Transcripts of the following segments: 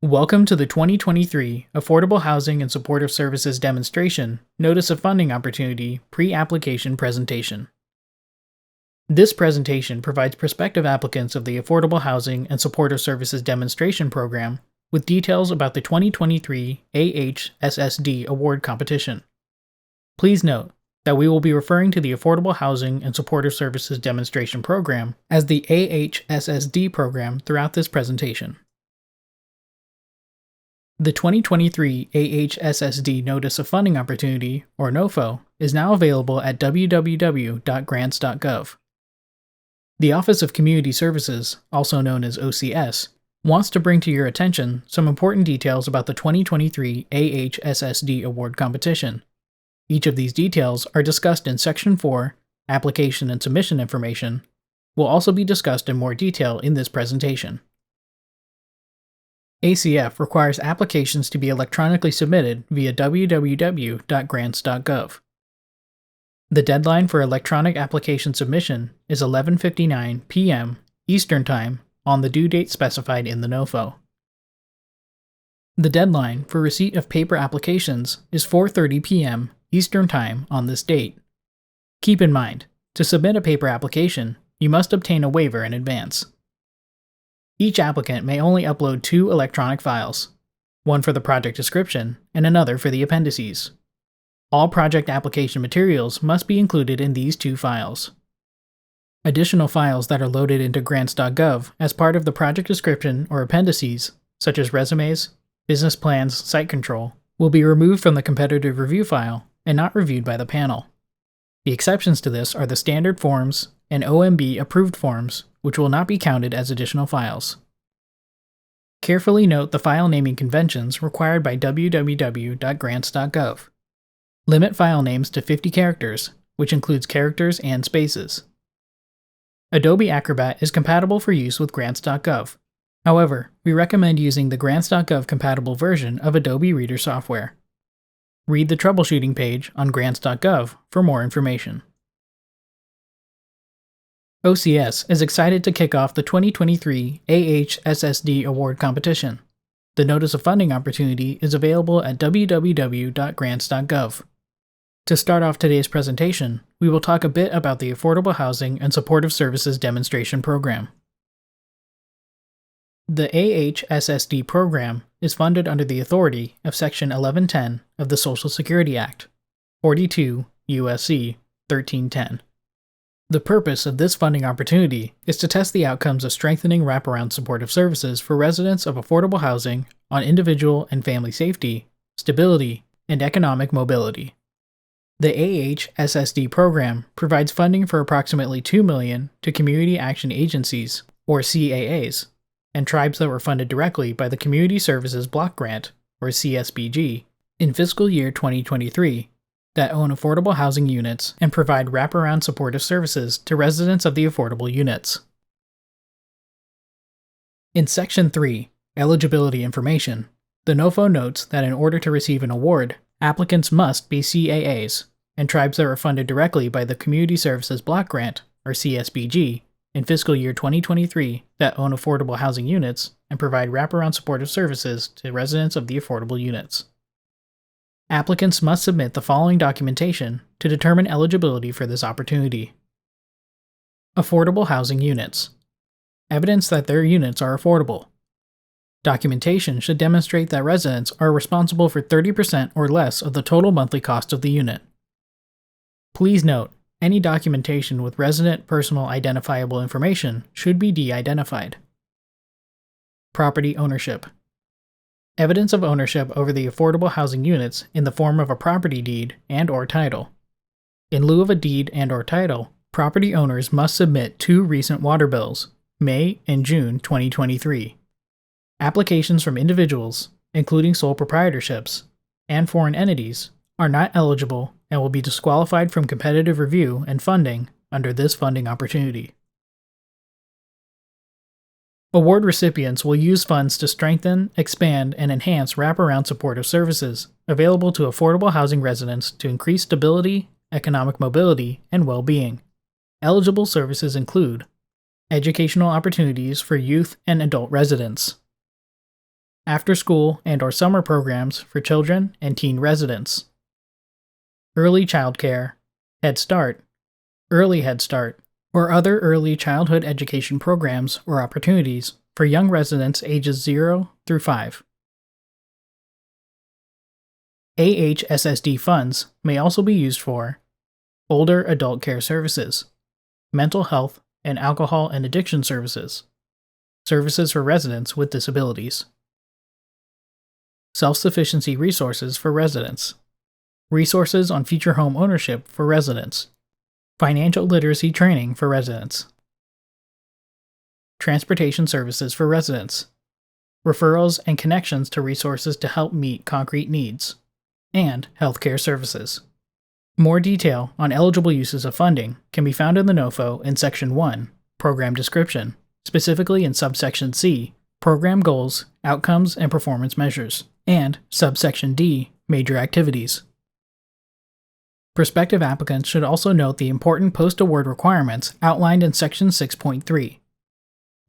Welcome to the 2023 Affordable Housing and Supportive Services Demonstration Notice of Funding Opportunity Pre-Application Presentation. This presentation provides prospective applicants of the Affordable Housing and Supportive Services Demonstration Program with details about the 2023 AHSSD Award Competition. Please note that we will be referring to the Affordable Housing and Supportive Services Demonstration Program as the AHSSD program throughout this presentation. The 2023 AHSSD Notice of Funding Opportunity, or NOFO, is now available at www.grants.gov. The Office of Community Services, also known as OCS, wants to bring to your attention some important details about the 2023 AHSSD Award Competition. Each of these details are discussed in Section 4, Application and Submission Information, will also be discussed in more detail in this presentation. ACF requires applications to be electronically submitted via www.grants.gov. The deadline for electronic application submission is 11:59 p.m. Eastern Time on the due date specified in the NOFO. The deadline for receipt of paper applications is 4:30 p.m. Eastern Time on this date. Keep in mind, to submit a paper application, you must obtain a waiver in advance. Each applicant may only upload 2 electronic files, one for the project description and another for the appendices. All project application materials must be included in these 2 files. Additional files that are loaded into grants.gov as part of the project description or appendices, such as resumes, business plans, site control, will be removed from the competitive review file and not reviewed by the panel. The exceptions to this are the standard forms and OMB approved forms, which will not be counted as additional files. Carefully note the file naming conventions required by www.grants.gov. Limit file names to 50 characters, which includes characters and spaces. Adobe Acrobat is compatible for use with grants.gov. However, we recommend using the grants.gov compatible version of Adobe Reader software. Read the troubleshooting page on grants.gov for more information. OCS is excited to kick off the 2023 AHSSD Award Competition. The Notice of Funding Opportunity is available at www.grants.gov. To start off today's presentation, we will talk a bit about the Affordable Housing and Supportive Services Demonstration Program. The AHSSD program is funded under the authority of Section 1110 of the Social Security Act, 42 U.S.C. 1310. The purpose of this funding opportunity is to test the outcomes of strengthening wraparound supportive services for residents of affordable housing on individual and family safety, stability, and economic mobility. The AHSSD program provides funding for approximately $2 million to Community Action Agencies, or CAAs, and tribes that were funded directly by the Community Services Block Grant, or CSBG, in fiscal year 2023. That own affordable housing units and provide wraparound supportive services to residents of the affordable units. In Section 3, Eligibility Information, the NOFO notes that in order to receive an award, applicants must be CAAs, and tribes that were funded directly by the Community Services Block Grant, or CSBG, in fiscal year 2023 that own affordable housing units and provide wraparound supportive services to residents of the affordable units. Applicants must submit the following documentation to determine eligibility for this opportunity. Affordable housing units. Evidence that their units are affordable. Documentation should demonstrate that residents are responsible for 30% or less of the total monthly cost of the unit. Please note, any documentation with resident personal identifiable information should be de-identified. Property ownership. Evidence of ownership over the affordable housing units in the form of a property deed and/or title. In lieu of a deed and/or title, property owners must submit 2 recent water bills, May and June 2023. Applications from individuals, including sole proprietorships, and foreign entities, are not eligible and will be disqualified from competitive review and funding under this funding opportunity. Award recipients will use funds to strengthen, expand, and enhance wraparound supportive services available to affordable housing residents to increase stability, economic mobility, and well-being. Eligible services include educational opportunities for youth and adult residents, after-school and/or summer programs for children and teen residents, early childcare, Head Start, Early Head Start, or other early childhood education programs or opportunities for young residents ages 0 through 5. AHSSD funds may also be used for older adult care services, mental health and alcohol and addiction services, services for residents with disabilities, self-sufficiency resources for residents, resources on future home ownership for residents, financial literacy training for residents, transportation services for residents, referrals and connections to resources to help meet concrete needs, and healthcare services. More detail on eligible uses of funding can be found in the NOFO in Section 1, Program Description, specifically in Subsection C, Program Goals, Outcomes, and Performance Measures, and Subsection D, Major Activities. Prospective applicants should also note the important post-award requirements outlined in Section 6.3.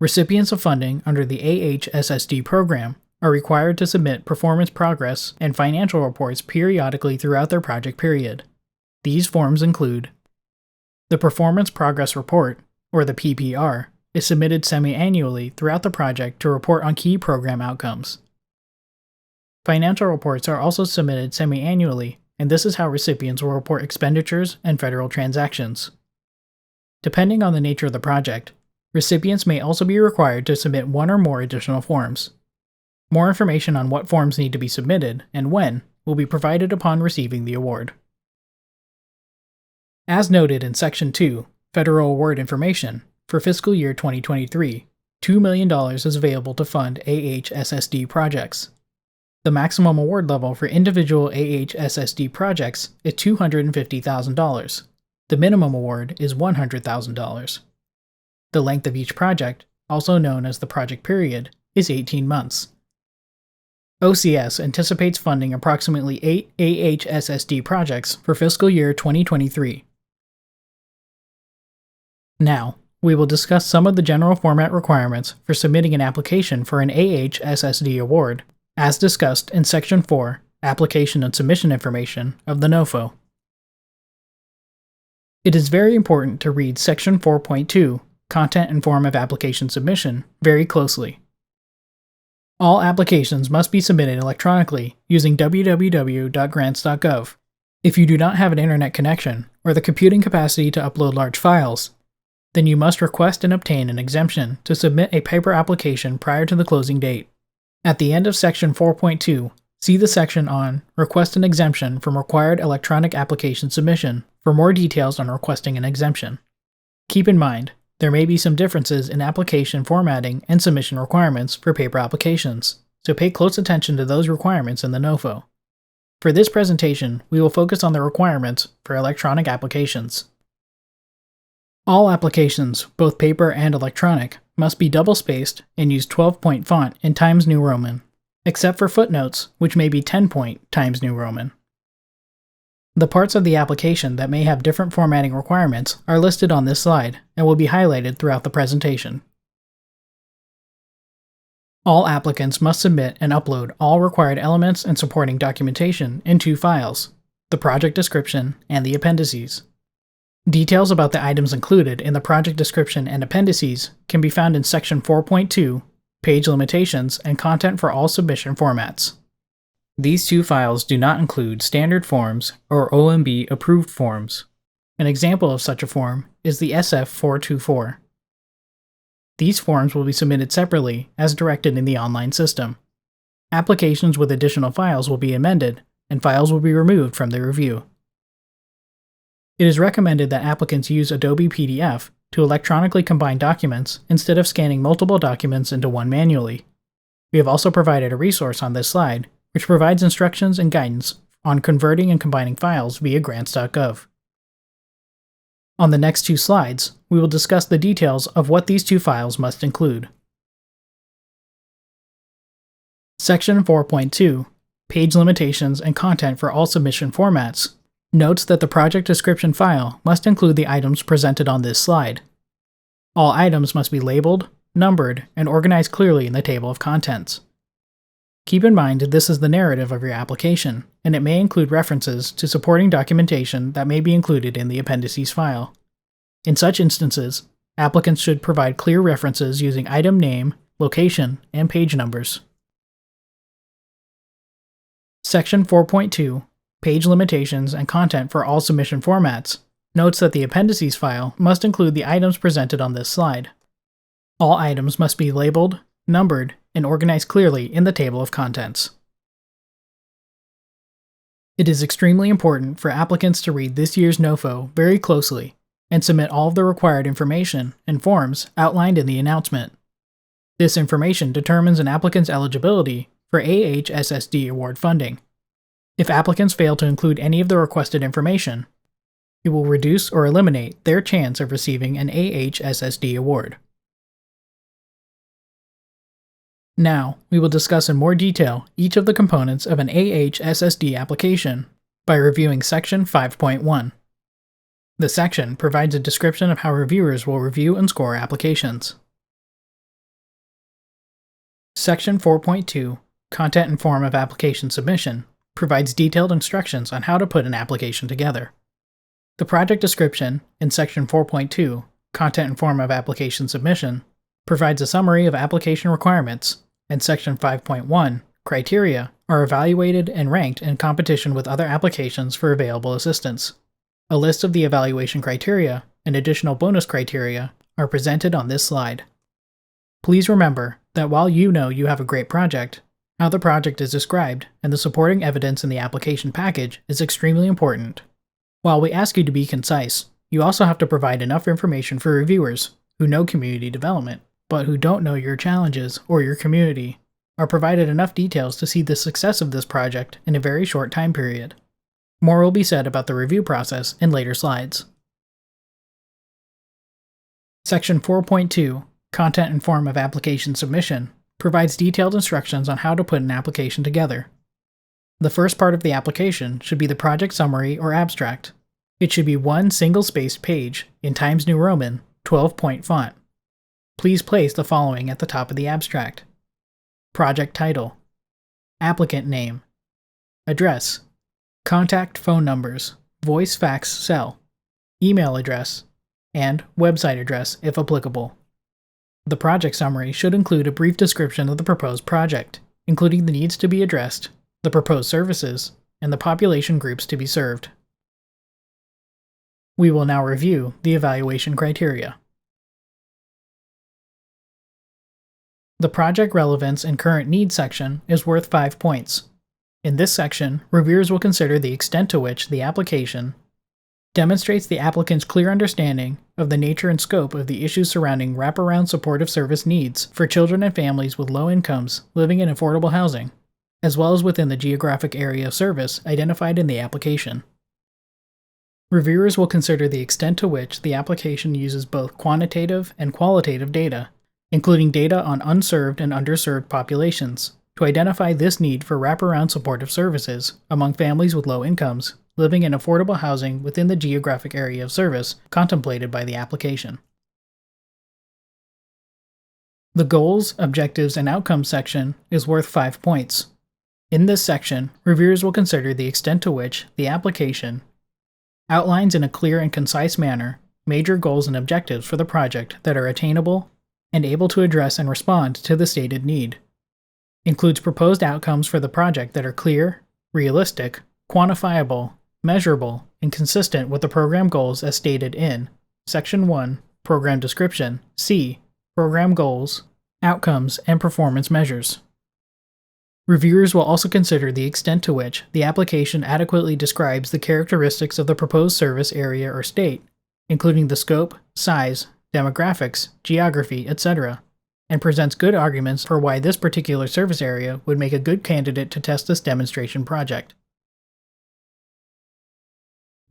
Recipients of funding under the AHSSD program are required to submit performance progress and financial reports periodically throughout their project period. These forms include: the Performance Progress Report, or the PPR, is submitted semi-annually throughout the project to report on key program outcomes. Financial reports are also submitted semi-annually, and this is how recipients will report expenditures and federal transactions. Depending on the nature of the project, recipients may also be required to submit one or more additional forms. More information on what forms need to be submitted and when will be provided upon receiving the award. As noted in Section 2, Federal Award Information, for fiscal year 2023, $2 million is available to fund AHSSD projects. The maximum award level for individual AHSSD projects is $250,000. The minimum award is $100,000. The length of each project, also known as the project period, is 18 months. OCS anticipates funding approximately 8 AHSSD projects for fiscal year 2023. Now, we will discuss some of the general format requirements for submitting an application for an AHSSD award, as discussed in Section 4, Application and Submission Information of the NOFO. It is very important to read Section 4.2, Content and Form of Application Submission, very closely. All applications must be submitted electronically using www.grants.gov. If you do not have an internet connection or the computing capacity to upload large files, then you must request and obtain an exemption to submit a paper application prior to the closing date. At the end of Section 4.2, see the section on Request an Exemption from Required Electronic Application Submission for more details on requesting an exemption. Keep in mind, there may be some differences in application formatting and submission requirements for paper applications, so pay close attention to those requirements in the NOFO. For this presentation, we will focus on the requirements for electronic applications. All applications, both paper and electronic, must be double-spaced and use 12-point font in Times New Roman, except for footnotes, which may be 10-point Times New Roman. The parts of the application that may have different formatting requirements are listed on this slide and will be highlighted throughout the presentation. All applicants must submit and upload all required elements and supporting documentation in 2 files, the project description and the appendices. Details about the items included in the project description and appendices can be found in Section 4.2, Page Limitations and Content for All Submission Formats. These 2 files do not include standard forms or OMB approved forms. An example of such a form is the SF424. These forms will be submitted separately as directed in the online system. Applications with additional files will be amended, and files will be removed from the review. It is recommended that applicants use Adobe PDF to electronically combine documents instead of scanning multiple documents into one manually. We have also provided a resource on this slide which provides instructions and guidance on converting and combining files via grants.gov. On the next 2 slides, we will discuss the details of what these 2 files must include. Section 4.2, Page Limitations and Content for All Submission Formats, notes that the project description file must include the items presented on this slide. All items must be labeled, numbered, and organized clearly in the table of contents. Keep in mind this is the narrative of your application, and it may include references to supporting documentation that may be included in the Appendices file. In such instances, applicants should provide clear references using item name, location, and page numbers. Section 4.2, Page Limitations and Content for All Submission Formats, notes that the Appendices file must include the items presented on this slide. All items must be labeled, numbered, and organized clearly in the table of contents. It is extremely important for applicants to read this year's NOFO very closely and submit all of the required information and forms outlined in the announcement. This information determines an applicant's eligibility for AHSSD award funding. If applicants fail to include any of the requested information, it will reduce or eliminate their chance of receiving an AHSSD award. Now, we will discuss in more detail each of the components of an AHSSD application by reviewing Section 5.1. The section provides a description of how reviewers will review and score applications. Section 4.2, Content and Form of Application Submission, provides detailed instructions on how to put an application together. The project description in Section 4.2, Content and Form of Application Submission, provides a summary of application requirements, and Section 5.1, Criteria, are evaluated and ranked in competition with other applications for available assistance. A list of the evaluation criteria and additional bonus criteria are presented on this slide. Please remember that while you know you have a great project, how the project is described and the supporting evidence in the application package is extremely important. While we ask you to be concise, you also have to provide enough information for reviewers who know community development, but who don't know your challenges or your community, are provided enough details to see the success of this project in a very short time period. More will be said about the review process in later slides. Section 4.2, Content and Form of Application Submission, provides detailed instructions on how to put an application together. The first part of the application should be the project summary or abstract. It should be one single-spaced page in Times New Roman, 12-point font. Please place the following at the top of the abstract: project title, applicant name, address, contact phone numbers, voice, fax, cell, email address, and website address if applicable. The project summary should include a brief description of the proposed project, including the needs to be addressed, the proposed services, and the population groups to be served. We will now review the evaluation criteria. The Project Relevance and Current Needs section is worth 5 points. In this section, reviewers will consider the extent to which the application demonstrates the applicant's clear understanding of the nature and scope of the issues surrounding wraparound supportive service needs for children and families with low incomes living in affordable housing, as well as within the geographic area of service identified in the application. Reviewers will consider the extent to which the application uses both quantitative and qualitative data, including data on unserved and underserved populations, to identify this need for wraparound supportive services among families with low incomes living in affordable housing within the geographic area of service contemplated by the application. The Goals, Objectives, and Outcomes section is worth 5 points. In this section, reviewers will consider the extent to which the application outlines in a clear and concise manner major goals and objectives for the project that are attainable and able to address and respond to the stated need. Includes proposed outcomes for the project that are clear, realistic, quantifiable, measurable, and consistent with the program goals as stated in Section 1, Program Description, C, Program Goals, Outcomes, and Performance Measures. Reviewers will also consider the extent to which the application adequately describes the characteristics of the proposed service area or state, including the scope, size, demographics, geography, etc., and presents good arguments for why this particular service area would make a good candidate to test this demonstration project.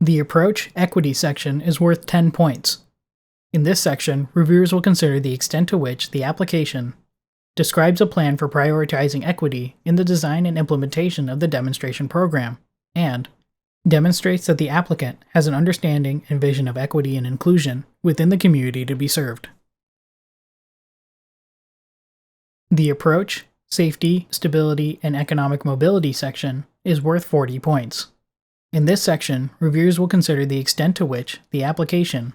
The Approach Equity section is worth 10 points. In this section, reviewers will consider the extent to which the application describes a plan for prioritizing equity in the design and implementation of the demonstration program, and demonstrates that the applicant has an understanding and vision of equity and inclusion within the community to be served. The Approach, Safety, Stability, and Economic Mobility section is worth 40 points. In this section, reviewers will consider the extent to which the application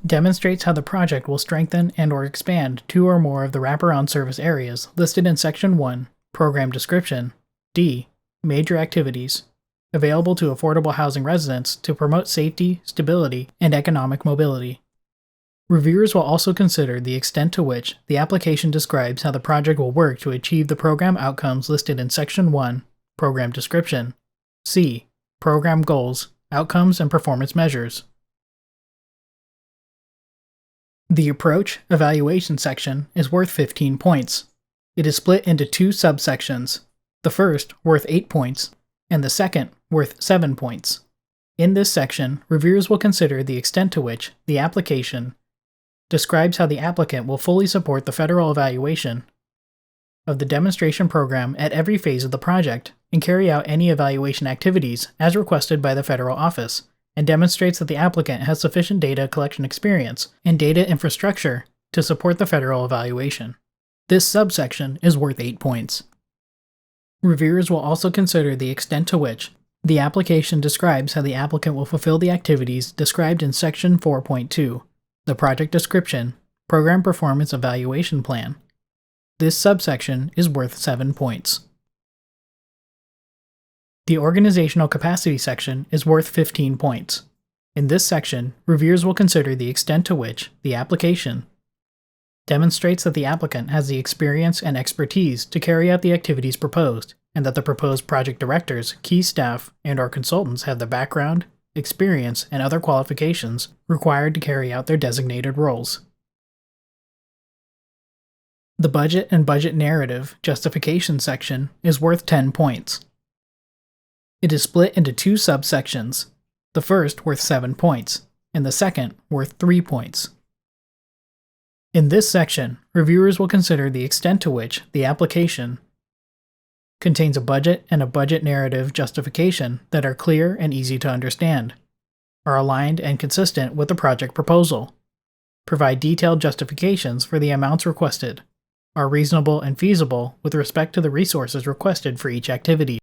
demonstrates how the project will strengthen and/or expand two or more of the wraparound service areas listed in Section 1, Program Description, D, Major Activities, available to affordable housing residents to promote safety, stability, and economic mobility. Reviewers will also consider the extent to which the application describes how the project will work to achieve the program outcomes listed in Section 1, Program Description, C, Program Goals, Outcomes, and Performance Measures. The Approach Evaluation section is worth 15 points. It is split into two subsections, the first worth 8 points, and the second worth 7 points. In this section, reviewers will consider the extent to which the application describes how the applicant will fully support the federal evaluation of the demonstration program at every phase of the project and carry out any evaluation activities as requested by the federal office, and demonstrates that the applicant has sufficient data collection experience and data infrastructure to support the federal evaluation. This subsection is worth 8 points. Reviewers will also consider the extent to which the application describes how the applicant will fulfill the activities described in Section 4.2, the Project Description, Program Performance Evaluation Plan. This subsection is worth 7 points. The Organizational Capacity section is worth 15 points. In this section, reviewers will consider the extent to which the application demonstrates that the applicant has the experience and expertise to carry out the activities proposed, and that the proposed project directors, key staff, and/or consultants have the background, experience, and other qualifications required to carry out their designated roles. The Budget and Budget Narrative Justification section is worth 10 points. It is split into two subsections, the first worth 7 points, and the second worth 3 points. In this section, reviewers will consider the extent to which the application contains a budget and a budget narrative justification that are clear and easy to understand, are aligned and consistent with the project proposal, provide detailed justifications for the amounts requested, are reasonable and feasible with respect to the resources requested for each activity.